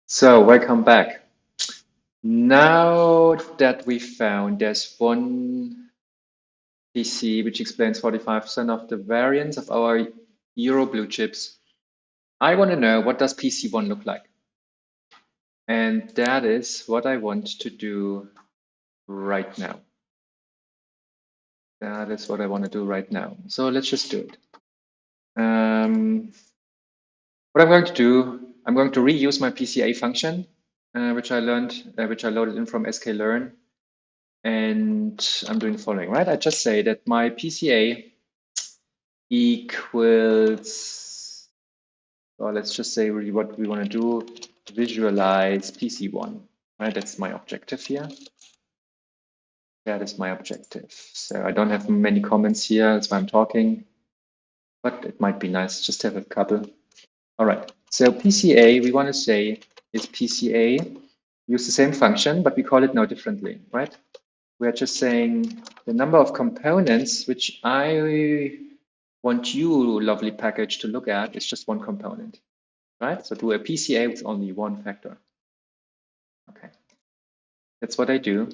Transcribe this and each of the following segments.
So welcome back. Now that we found there's one PC which explains 45% of the variance of our Euro blue chips, I want to know, what does PC1 look like? And that is what I want to do right now. That is what I want to do right now. So let's just do it. What I'm going to do, I'm going to reuse my PCA function, which I loaded in from sklearn. And I'm doing the following, right? I just say that my PCA equals, or let's just say really what we want to do, visualize PC1, right? That's my objective here. That is my objective. So I don't have many comments here, that's why I'm talking, but it might be nice just to have a couple. All right, so PCA, we want to say is PCA, use the same function, but we call it now differently, right? We're just saying the number of components which I want you, lovely package, to look at is just one component, right? So do a PCA with only one factor. Okay, that's what I do.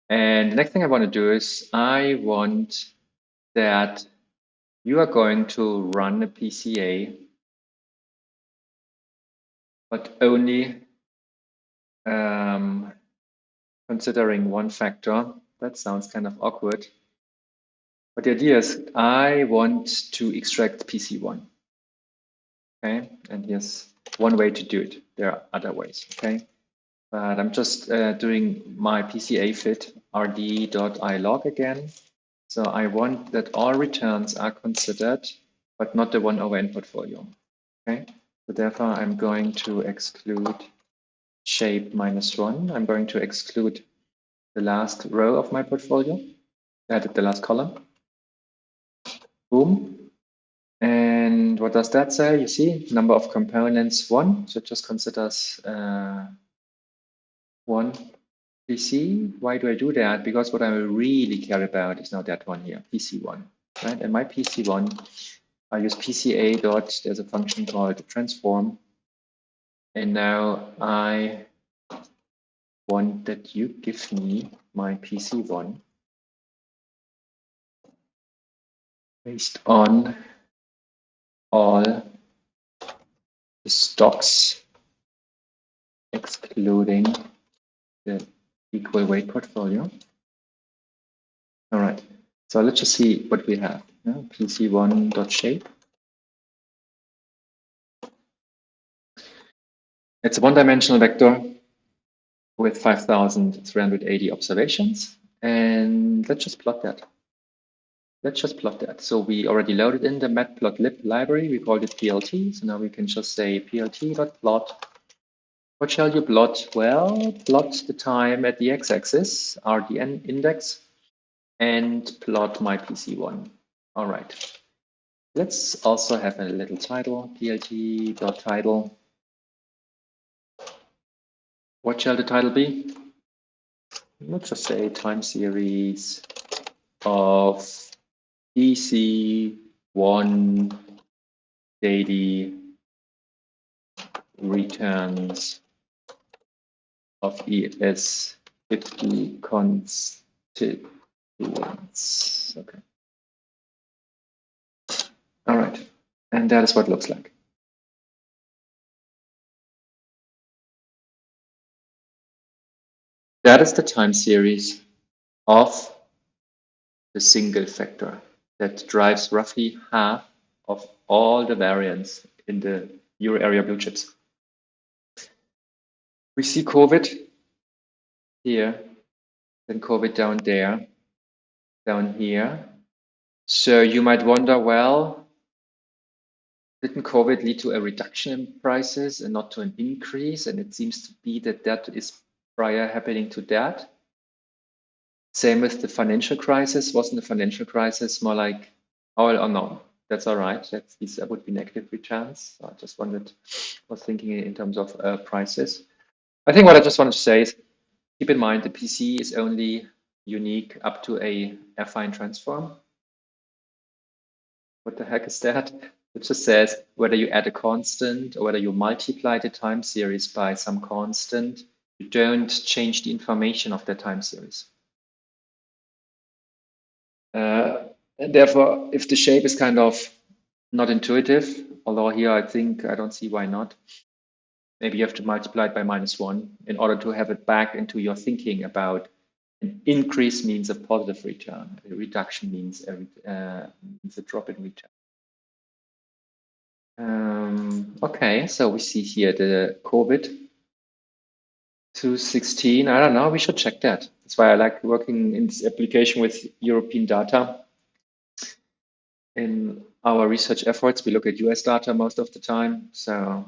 And the next thing I want to do is I want that you are going to run a PCA, but only considering one factor. That sounds kind of awkward. But the idea is I want to extract PC1. Okay, and here's one way to do it. There are other ways, okay? But I'm just doing my PCA fit rd.ilog again. So I want that all returns are considered, but not the 1 over n portfolio, okay? So therefore, I'm going to exclude shape -1. I'm going to exclude the last row of my portfolio, the last column. Boom. And what does that say? You see, number of components 1. So it just considers one PC. Why do I do that? Because what I really care about is now that one here, PC1, right? And my PC1, I use PCA dot, there's a function called transform. And now I want that you give me my PC1 based on all the stocks, excluding the equal weight portfolio. All right, so let's just see what we have. PC1.shape. It's a one-dimensional vector with 5,380 observations. And let's just plot that. Let's just plot that. So we already loaded in the matplotlib library. We called it PLT. So now we can just say plt.plot. What shall you plot? Well, plot the time at the x-axis, RDN index, and plot my PC1. All right. Let's also have a little title, plt.title. What shall the title be? Let's just say time series of PC1 daily returns of ES50 constituents. Okay. All right. And that is what it looks like. That is the time series of the single factor that drives roughly half of all the variance in the Euro area blue chips. We see COVID here, then COVID down there, down here. So you might wonder, well, didn't COVID lead to a reduction in prices and not to an increase? And it seems to be that that is prior happening to that. Same with the financial crisis. Wasn't the financial crisis more like, oh no, that's all right. That would be negative returns. So I just was thinking in terms of prices. I think what I just wanted to say is, keep in mind the PC is only unique up to a affine transform. What the heck is that? It just says whether you add a constant or whether you multiply the time series by some constant, you don't change the information of the time series. And therefore, if the shape is kind of not intuitive, although here I think I don't see why not. Maybe you have to multiply it by -1 in order to have it back into your thinking about an increase means a positive return, a reduction means a drop in return. Okay, so we see here the COVID 216. I don't know, we should check that. That's why I like working in this application with European data. In our research efforts, we look at US data most of the time. So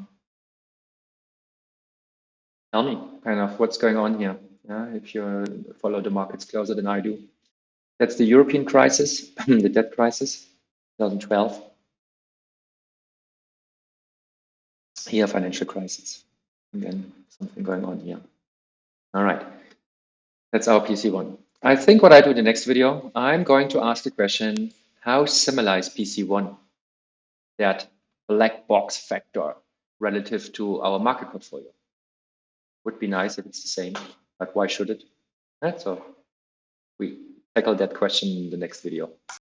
tell me kind of what's going on here. If you follow the markets closer than I do. That's the European crisis, the debt crisis, 2012. Here, financial crisis. Again, something going on here. All right, that's our PC1. I think what I do in the next video, I'm going to ask the question, how similar is PC1, that black box factor, relative to our market portfolio? Would be nice if it's the same, but why should it? So we tackle that question in the next video.